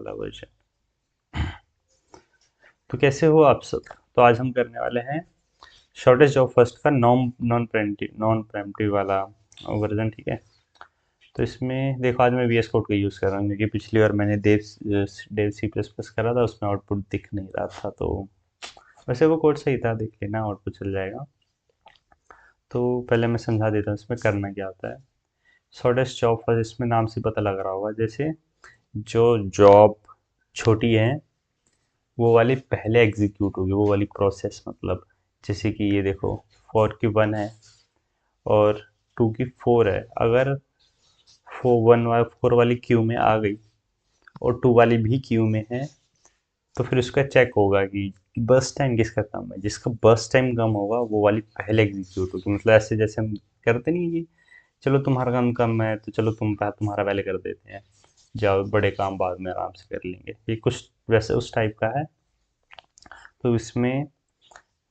वाला वर्जन। तो कैसे हो आप सब? तो आज हम करने वाले हैं शॉर्टेज जॉब फर्स्ट का नॉन प्रेम्प्टिव वाला वर्जन, ठीक है। तो इसमें देखो, आज मैं वी एस कोड का यूज़ कर रहा हूँ क्योंकि पिछली बार मैंने डेव सी प्लस प्लस करा था, उसमें आउटपुट दिख नहीं रहा था। तो वैसे वो कोड सही था, देख लेना, आउटपुट चल जाएगा। तो पहले मैं समझा देता हूँ इसमें करना क्या होता है। शॉर्टेस्ट जॉब फर्स्ट, इसमें नाम से पता लग रहा होगा, जैसे जो जॉब छोटी है वो वाली पहले एग्जीक्यूट होगी, वो वाली प्रोसेस। मतलब जैसे कि ये देखो, 4 की 1 है और 2 की 4 है। अगर 4 वाली क्यू में आ गई और 2 वाली भी क्यू में है, तो फिर उसका चेक होगा कि बर्स्ट टाइम किसका कम है। जिसका बर्स्ट टाइम कम होगा वो वाली पहले एग्जीक्यूट होगी। मतलब ऐसे जैसे हम करते नहीं कि चलो तुम्हारा काम कम है तो चलो तुम्हारा पहले कर देते हैं, जाओ बड़े काम बाद में आराम से कर लेंगे, ये कुछ वैसे उस टाइप का है। तो इसमें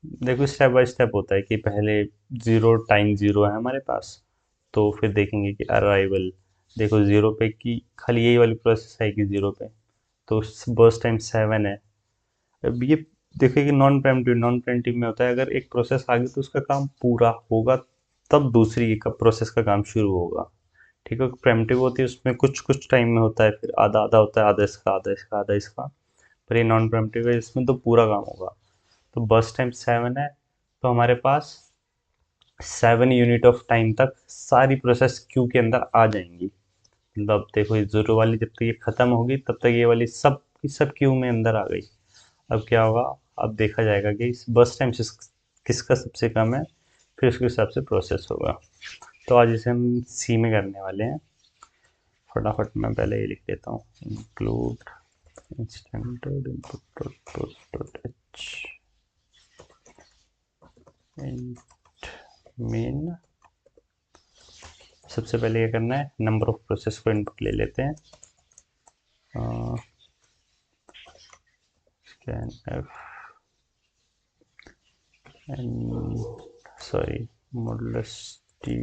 देखो, स्टेप बाय स्टेप होता है कि पहले ज़ीरो टाइम ज़ीरो है हमारे पास, तो फिर देखेंगे कि अराइवल, देखो ज़ीरो पे की खाली यही वाली प्रोसेस है कि ज़ीरो पे, तो बर्स्ट टाइम 7 है। अब ये देखिए कि नॉन प्रेम्प्टिव में होता है, अगर एक प्रोसेस आ गई तो उसका काम पूरा होगा, तब दूसरी का प्रोसेस का काम शुरू होगा। ठीक है, प्रेम्प्टिव होती है उसमें कुछ कुछ टाइम में होता है, फिर आधा आधा होता है, आधा इसका आधा इसका आधा इसका। पर ये नॉन प्रेम्प्टिव है, इसमें तो पूरा काम होगा। तो बस टाइम 7 है, तो हमारे पास 7 यूनिट ऑफ टाइम तक सारी प्रोसेस क्यू के अंदर आ जाएंगी। मतलब देखो, ये जीरो वाली जब तक ये खत्म होगी तब तक ये वाली सब की सब क्यू में अंदर आ गई। अब क्या होगा, अब देखा जाएगा कि इस बस टाइम से किसका सबसे कम है, फिर उसके हिसाब से प्रोसेस होगा। तो आज इसे हम सी में करने वाले हैं। फटाफट मैं पहले ये लिख देता हूँ, include instanted input dot H main. सबसे पहले क्या करना है, नंबर ऑफ प्रोसेस को इनपुट ले लेते हैं। Scan F N, sorry, modulus T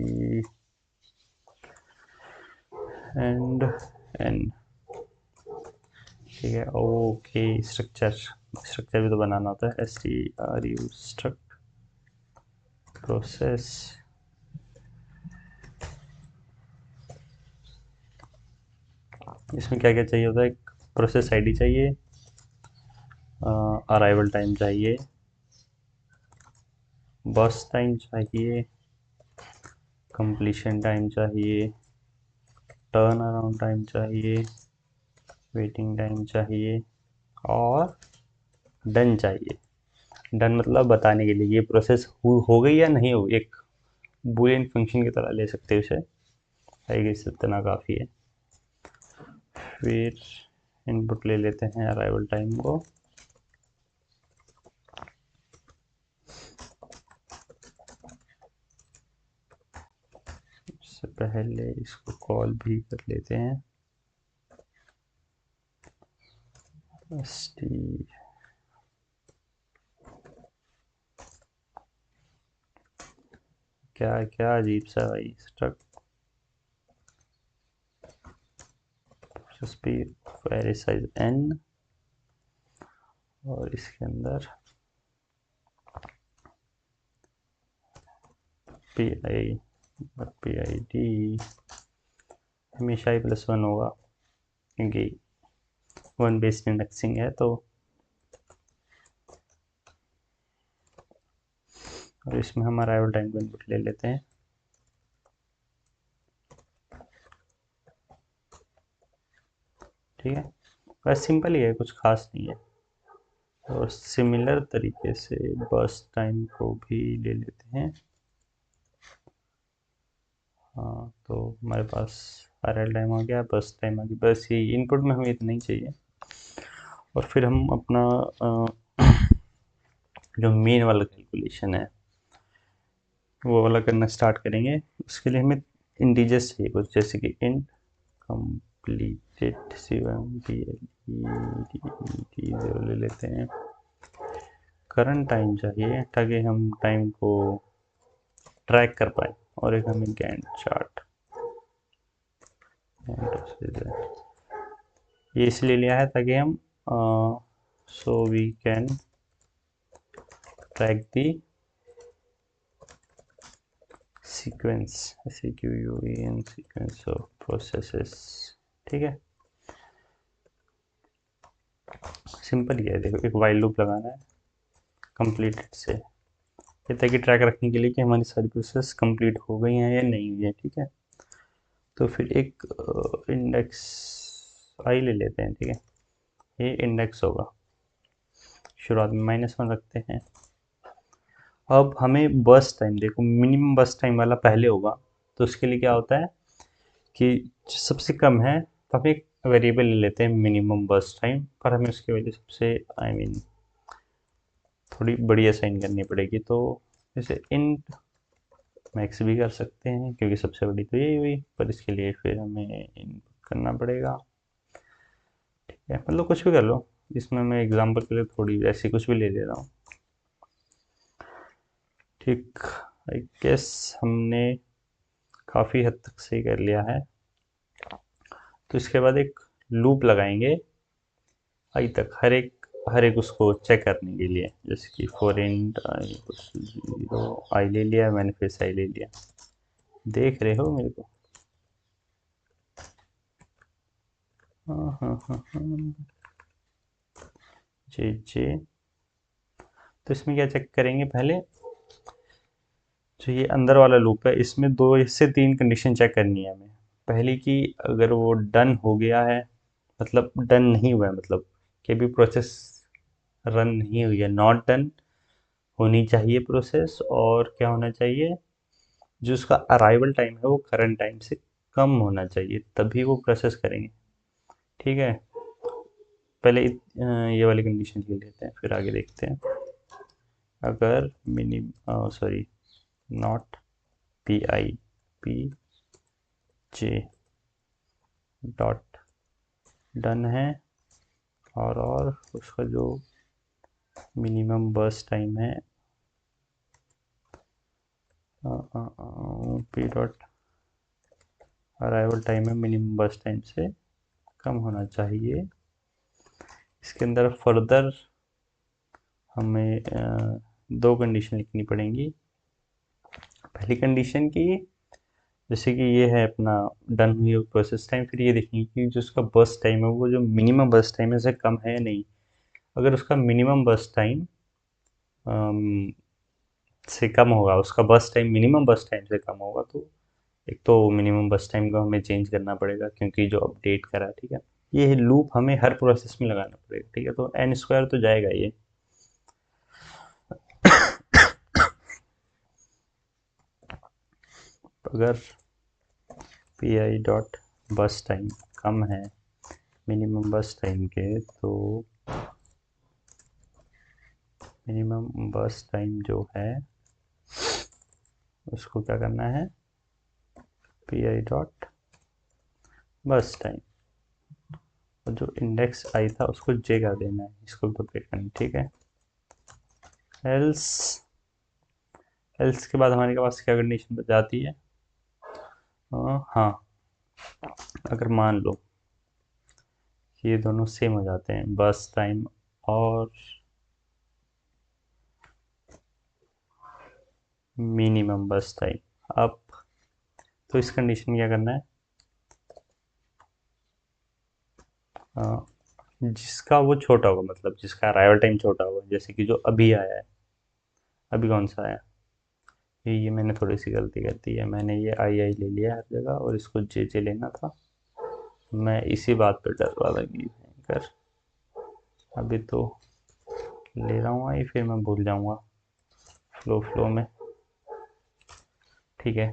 and N. ठीक है, ओके। स्ट्रक्चर स्ट्रक्चर भी तो बनाना होता है, S T R you struct process. इसमें क्या क्या चाहिए होता है, एक प्रोसेस आईडी चाहिए, अराइवल टाइम चाहिए, बस टाइम चाहिए, कंप्लीशन टाइम चाहिए, टर्न अराउंड टाइम चाहिए, वेटिंग टाइम चाहिए, और डन चाहिए। डन मतलब बताने के लिए ये प्रोसेस हो गई या नहीं हो गई, एक बूलियन फंक्शन की तरह ले सकते हो इसे। आई गेस इतना काफ़ी है। फिर इनपुट ले लेते हैं अराइवल टाइम को। इससे पहले इसको कॉल भी कर लेते हैं, एस टी। क्या क्या अजीब सा भाई, struct speed very size n, और इसके अंदर P I, P I D हमेशा ही +1 होगा क्योंकि 1 बेस्ड इंडेक्सिंग है। तो और इसमें हम अराइवल टाइम को इनपुट ले लेते हैं। ठीक है, बस सिंपल ही है, कुछ खास नहीं है। और सिमिलर तरीके से बस टाइम को भी ले लेते हैं। हाँ, तो हमारे पास अराइवल टाइम आ गया, बस टाइम आ गया, बस ये इनपुट में हमें इतना ही चाहिए। और फिर हम अपना जो मेन वाला कैलकुलेशन है वो वाला करना स्टार्ट करेंगे। उसके लिए हमें इंटीजर्स चाहिए कुछ, जैसे कि इंट कंप्लीटेड ज़ीरो ले लेते हैं। करंट टाइम चाहिए ताकि हम टाइम को ट्रैक कर पाए, और एक हमें गैंट चार्ट। ये इसलिए लिया है ताकि हम so we can track the sequence, CQUEN sequence of processes. ठीक है, सिंपल ही है। देखो, एक वाइल लूप लगाना है कंप्लीटेड से, ये ताकि ट्रैक रखने के लिए कि हमारी सारी प्रोसेस कंप्लीट हो गई हैं या नहीं हुई है। ठीक है, तो फिर एक इंडेक्स आई ले लेते हैं। ठीक है, ये इंडेक्स होगा, शुरुआत में -1 रखते हैं। अब हमें बर्स्ट टाइम, देखो मिनिमम बर्स्ट टाइम वाला पहले होगा, तो उसके लिए क्या होता है कि जो सबसे कम है तो हम एक वेरिएबल ले लेते हैं मिनिमम बर्स्ट टाइम, पर हमें उसकी वजह सबसे थोड़ी बड़ी असाइन करनी पड़ेगी। तो जैसे इंट मैक्स भी कर सकते हैं क्योंकि सबसे बड़ी तो यही हुई, पर इसके लिए फिर हमें इनपुट करना पड़ेगा। ठीक है, मतलब कुछ भी कर लो, इसमें मैं एग्जांपल के लिए थोड़ी ऐसी कुछ भी ले ले रहा हूँ। ठीक, आई गेस हमने काफ़ी हद तक सही कर लिया है। तो इसके बाद एक लूप लगाएंगे आई तक, हर एक उसको चेक करने के लिए, जैसे कि फॉर इंट आई जीरो, आई ले लिया मैंने, फिर से आई ले लिया। देख रहे हो मेरे को? हाँ हाँ हाँ हाँ, जे जे। तो इसमें क्या चेक करेंगे पहले, जो ये अंदर वाला लूप है इसमें 2 से 3 कंडीशन चेक करनी है हमें। पहली की, अगर वो डन हो गया है, मतलब डन नहीं हुआ है, मतलब कि भी प्रोसेस रन नहीं हुई है, नॉट डन होनी चाहिए प्रोसेस। और क्या होना चाहिए, जो उसका अराइवल टाइम है वो करंट टाइम से कम होना चाहिए, तभी वो प्रोसेस करेंगे। ठीक है, पहले ये वाली कंडीशन ले लेते हैं, फिर आगे देखते हैं। अगर sorry, not P J dot done है, और उसका जो मिनिमम बर्स्ट टाइम है पी डॉट अराइवल टाइम है मिनिमम बर्स्ट टाइम से कम होना चाहिए। इसके अंदर फर्दर हमें 2 कंडीशन लिखनी पड़ेंगी। पहली कंडीशन की, जैसे कि ये है अपना डन हुई प्रोसेस टाइम, फिर ये देखेंगे कि जो उसका बर्स्ट टाइम है वो जो मिनिमम बर्स्ट टाइम है से कम है या नहीं। अगर उसका मिनिमम बर्स्ट टाइम से कम होगा, उसका burst time minimum burst time से कम होगा, तो एक तो मिनिमम बस टाइम को हमें चेंज करना पड़ेगा क्योंकि जो अपडेट करा। ठीक है, ये लूप हमें हर प्रोसेस में लगाना पड़ेगा। ठीक है, तो एन स्क्वायर तो जाएगा ये। अगर P I dot burst time कम है मिनिमम बस टाइम के, तो मिनिमम बस टाइम जो है उसको क्या करना है, P I dot burst time, और जो इंडेक्स आई था उसको जे कर देना है, इसको तो पे करना। ठीक है, एल्स एल्स के बाद हमारे पास क्या कंडीशन बच जाती है, हाँ, अगर मान लो ये दोनों सेम हो जाते हैं, बस टाइम और मिनिमम बस टाइम। अब तो इस कंडीशन में क्या करना है, जिसका वो छोटा होगा, मतलब जिसका अराइवल टाइम छोटा होगा, जैसे कि जो अभी आया है, अभी कौन सा आया, ये मैंने थोड़ी सी गलती कर दी है, मैंने ये आई आई ले लिया हर जगह और इसको जे जे लेना था। मैं इसी बात पर डर रहा था कि भयंकर, अभी तो ले रहा हूँ आई, फिर मैं भूल जाऊँगा फ्लो में। ठीक है,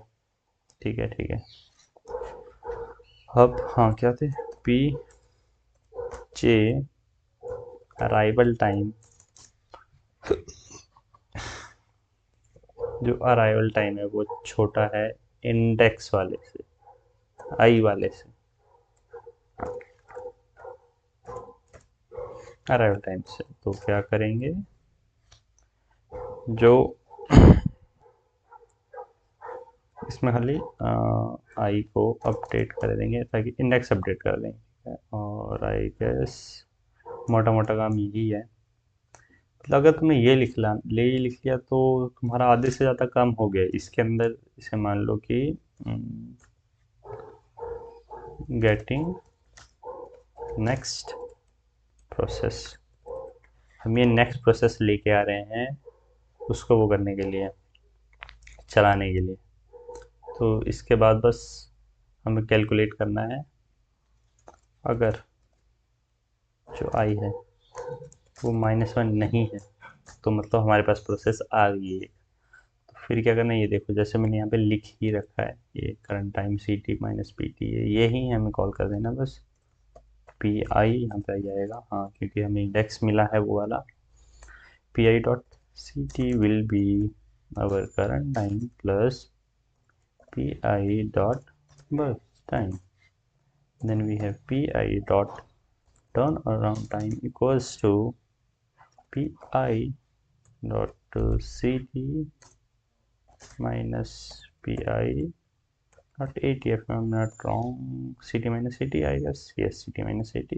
ठीक है, ठीक है। अब हाँ, क्या थे, पी जे अराइवल टाइम, जो अराइवल टाइम है वो छोटा है इंडेक्स वाले से, आई वाले से, अराइवल टाइम से। तो क्या करेंगे, जो इसमें खाली आई को अपडेट कर देंगे ताकि इंडेक्स अपडेट कर देंगे। है और आई गेस मोटा मोटा काम यही है। मतलब अगर तुमने ये लिख लिया तो तुम्हारा आधे से ज़्यादा काम हो गया इसके अंदर। इसे मान लो कि गेटिंग नेक्स्ट प्रोसेस, हम ये नेक्स्ट प्रोसेस लेके आ रहे हैं उसको वो करने के लिए, चलाने के लिए। तो इसके बाद बस हमें कैलकुलेट करना है, अगर जो आई है वो -1 नहीं है तो मतलब हमारे पास प्रोसेस आ गई है। तो फिर क्या करना है, ये देखो जैसे मैंने यहाँ पे लिख ही रखा है, ये current time C T minus P T, ये ही हमें कॉल कर देना बस। पी आई यहाँ पे आ जाएगा, हाँ क्योंकि हमें इंडेक्स मिला है वो वाला। P I dot C T will be our current time plus P I dot burst time, then we have pi dot turnaround time equals to pi dot ct minus pi dot at, if I'm not wrong, ct minus at, I guess, yes, ct minus at.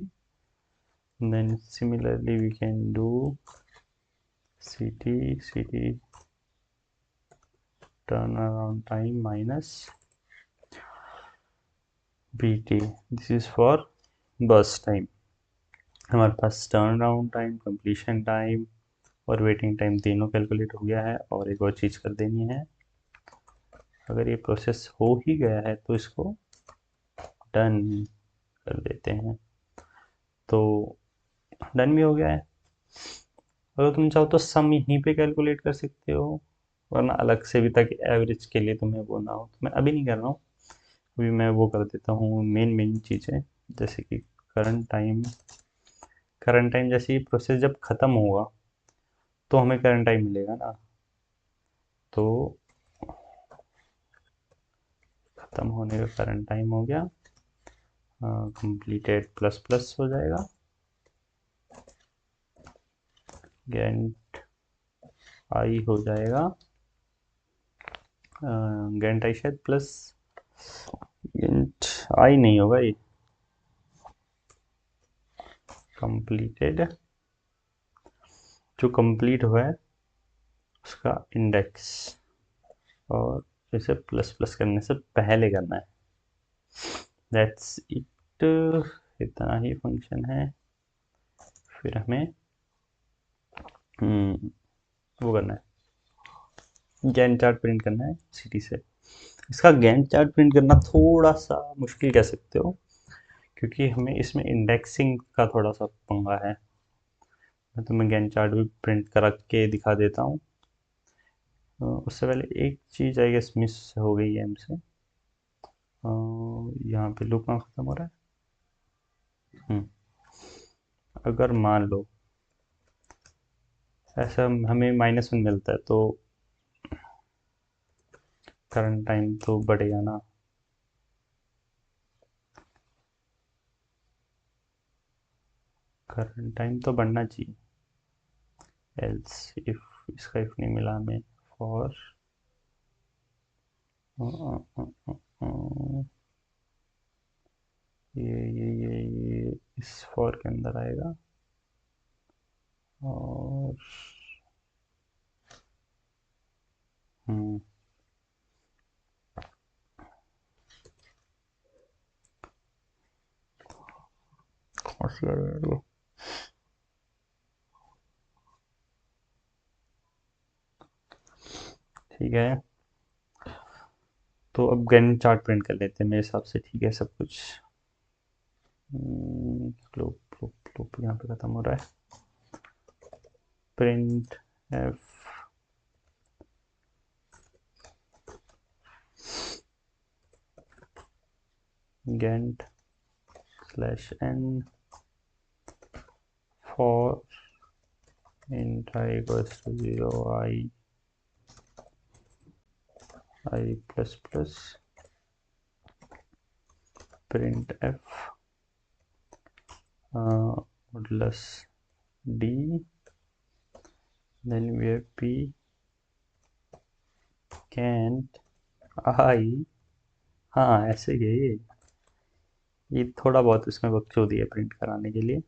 Then similarly we can do ct turnaround time minus bt, this is for burst time। हमारे पास turnaround time, completion time और waiting time तीनों calculate हो गया है। और एक और चीज़ कर देनी है, अगर ये प्रोसेस हो ही गया है तो इसको डन कर देते हैं। तो डन भी हो गया है। अगर तुम चाहो तो सम यहीं पे कैलकुलेट कर सकते हो, वरना अलग से भी, ताकि एवरेज के लिए तुम्हें वो ना हो। तो मैं अभी नहीं कर रहा हूँ, अभी मैं वो कर देता हूँ मेन मेन चीज़ें, जैसे कि करंट टाइम। करंट टाइम जैसे ही प्रोसेस जब ख़त्म होगा तो हमें करंट टाइम मिलेगा ना, तो ख़त्म होने का करंट टाइम हो गया कंप्लीटेड प्लस प्लस हो जाएगा, गेंट आई हो जाएगा, गेंट आई शायद प्लस, गेंट आई नहीं होगा ये, कंप्लीटेड जो कंप्लीट हुआ है उसका इंडेक्स, और इसे प्लस प्लस करने से पहले करना है। दैट्स इट, इतना ही फंक्शन है। फिर हमें वो करना है, गैंट चार्ट प्रिंट करना है सिटी से। इसका गैंट चार्ट प्रिंट करना थोड़ा सा मुश्किल कह सकते हो, क्योंकि हमें इसमें इंडेक्सिंग का थोड़ा सा पंगा है। मैं तुम्हें गैंट चार्ट भी प्रिंट करा के दिखा देता हूँ। उससे पहले एक चीज़ आई गेस मिस हो गई है हमसे। यहाँ पे लूप कहाँ ख़त्म हो रहा है। अगर मान लो ऐसा हमें -1 मिलता है तो करंट टाइम तो बढ़ेगा ना। करंट टाइम तो बढ़ना चाहिए, एल्स इफ, इसका इफ नहीं मिला हमें, फॉर ये इस फॉर के अंदर आएगा। और हम्म ठीक है, तो अब गैंट चार्ट प्रिंट कर लेते हैं मेरे हिसाब से। ठीक है सब कुछ, लूप लूप लूप यहाँ पे ख़त्म हो रहा है। प्रिंट एफ गेंट slash n for int I equals to 0 I plus plus print f modulus d, then we have p can't I, हाँ ऐसे ही ये थोड़ा बहुत इसमें बकचोदी है प्रिंट कराने के लिए,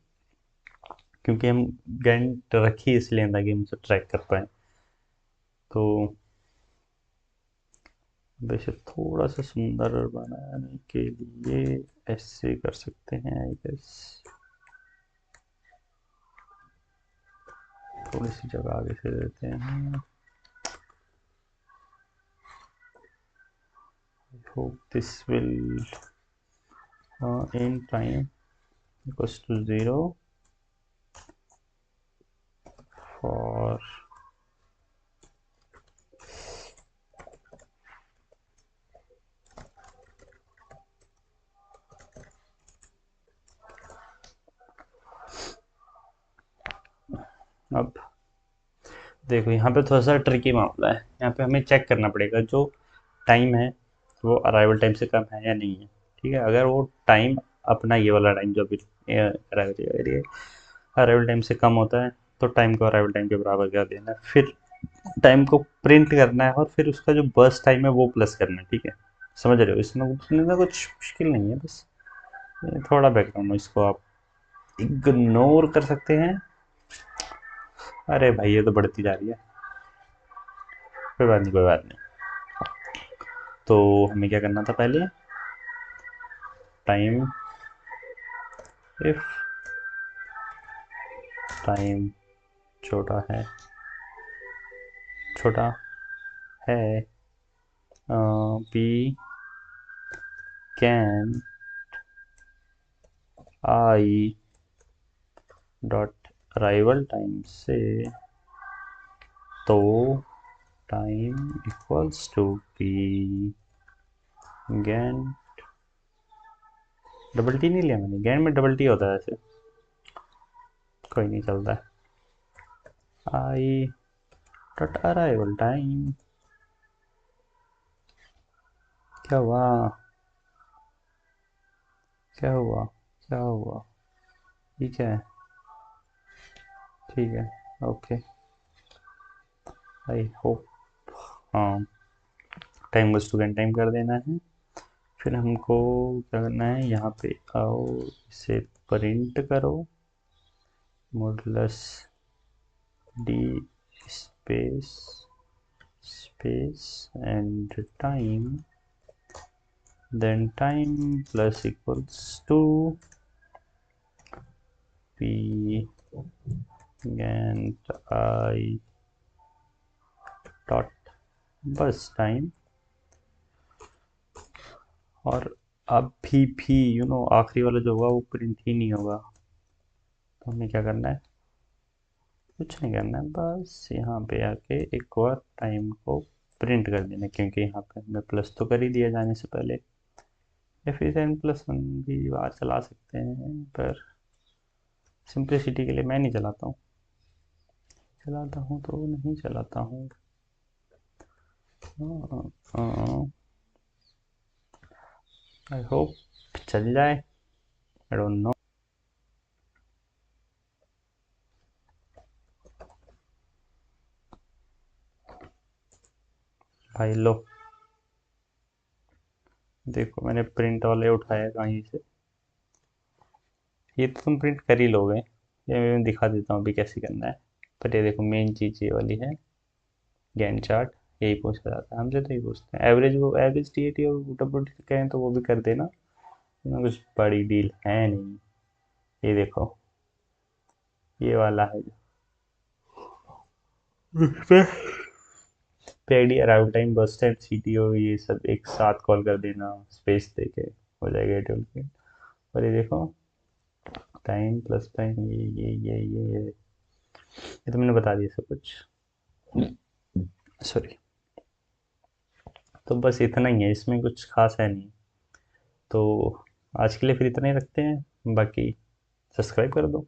क्योंकि हम गैंट रखी इसलिए ताकि हम उसे ट्रैक कर पाए। तो वैसे थोड़ा सा सुंदर बनाने के लिए ऐसे कर सकते हैं आई गेस। थोड़ी सी जगह आगे से देते हैं। I hope this will in time equals to 0 for अब देखो यहाँ पे थोड़ा सा ट्रिकी मामला है। यहाँ पे हमें चेक करना पड़ेगा जो टाइम है वो अराइवल टाइम से कम है या नहीं है। ठीक है, अगर वो टाइम अपना ये वाला टाइम जो अभी अराइवल टाइम से कम होता है तो टाइम को अराइवल टाइम के बराबर कर देना है, फिर टाइम को प्रिंट करना है और फिर उसका जो बर्स्ट टाइम है वो प्लस करना है। ठीक है, समझ रहे हो? इसमें कुछ मुश्किल नहीं है, बस थोड़ा बैकग्राउंड इसको आप इग्नोर कर सकते हैं। अरे भाई ये तो बढ़ती जा रही है, कोई बात नहीं कोई बात नहीं। तो हमें क्या करना था पहले, टाइम इफ टाइम छोटा है छोटा है we can I dot arrival time से तो टाइम इक्वल्स टू पी गैन डबल टी नहीं लिया मैंने, गैन में डबल टी होता है ऐसे, कोई नहीं चलता है। आई डॉट अराइवल टाइम, क्या हुआ क्या हुआ क्या हुआ, ठीक है ठीक है ओके। आई होप हाँ, टाइम को स्टूडेंट टाइम कर देना है। फिर हमको क्या करना है, यहाँ पे आओ इसे प्रिंट करो modulus D space space and time, then time plus equals to p and I dot बस टाइम। और अभी भी आखिरी वाला जो होगा वो प्रिंट ही नहीं होगा, तो हमें क्या करना है, कुछ नहीं करना है, बस यहाँ पे आके एक बार टाइम को प्रिंट कर देना, क्योंकि यहाँ पे हमने प्लस तो कर ही दिया जाने से पहले। या फिर n+1 भी बाहर चला सकते हैं, पर सिंप्लिसिटी के लिए मैं नहीं चलाता हूँ, चलाता हूँ तो नहीं चलाता हूँ। आई होप चल जाए, आई डोंट नो। भाई लो, देखो मैंने प्रिंट वाले उठाया कहीं से, ये तो तुम प्रिंट कर ही लोगे, ये मैं दिखा देता हूँ अभी कैसे करना है। पर ये देखो मेन चीज़ ये वाली है, गैन चार्ट, यही पूछा जाता है हमसे, तो यही पूछते हैं। एवरेज, वो एवरेज टी ए टी और डब्ल्यू टी कहें तो वो भी कर देना, कुछ बड़ी डील है नहीं। ये देखो ये वाला है जो पेडी अराइवल टाइम बस टाइम सीटीओ ये सब एक साथ कॉल कर देना, स्पेस दे के हो जाएगा एटीएल के। और ये देखो टाइम प्लस टाइम, ये तो मैंने बता दिया सब कुछ, सॉरी। तो बस इतना ही है, इसमें कुछ खास है नहीं। तो आज के लिए फिर इतना ही रखते हैं, बाकी सब्सक्राइब कर दो।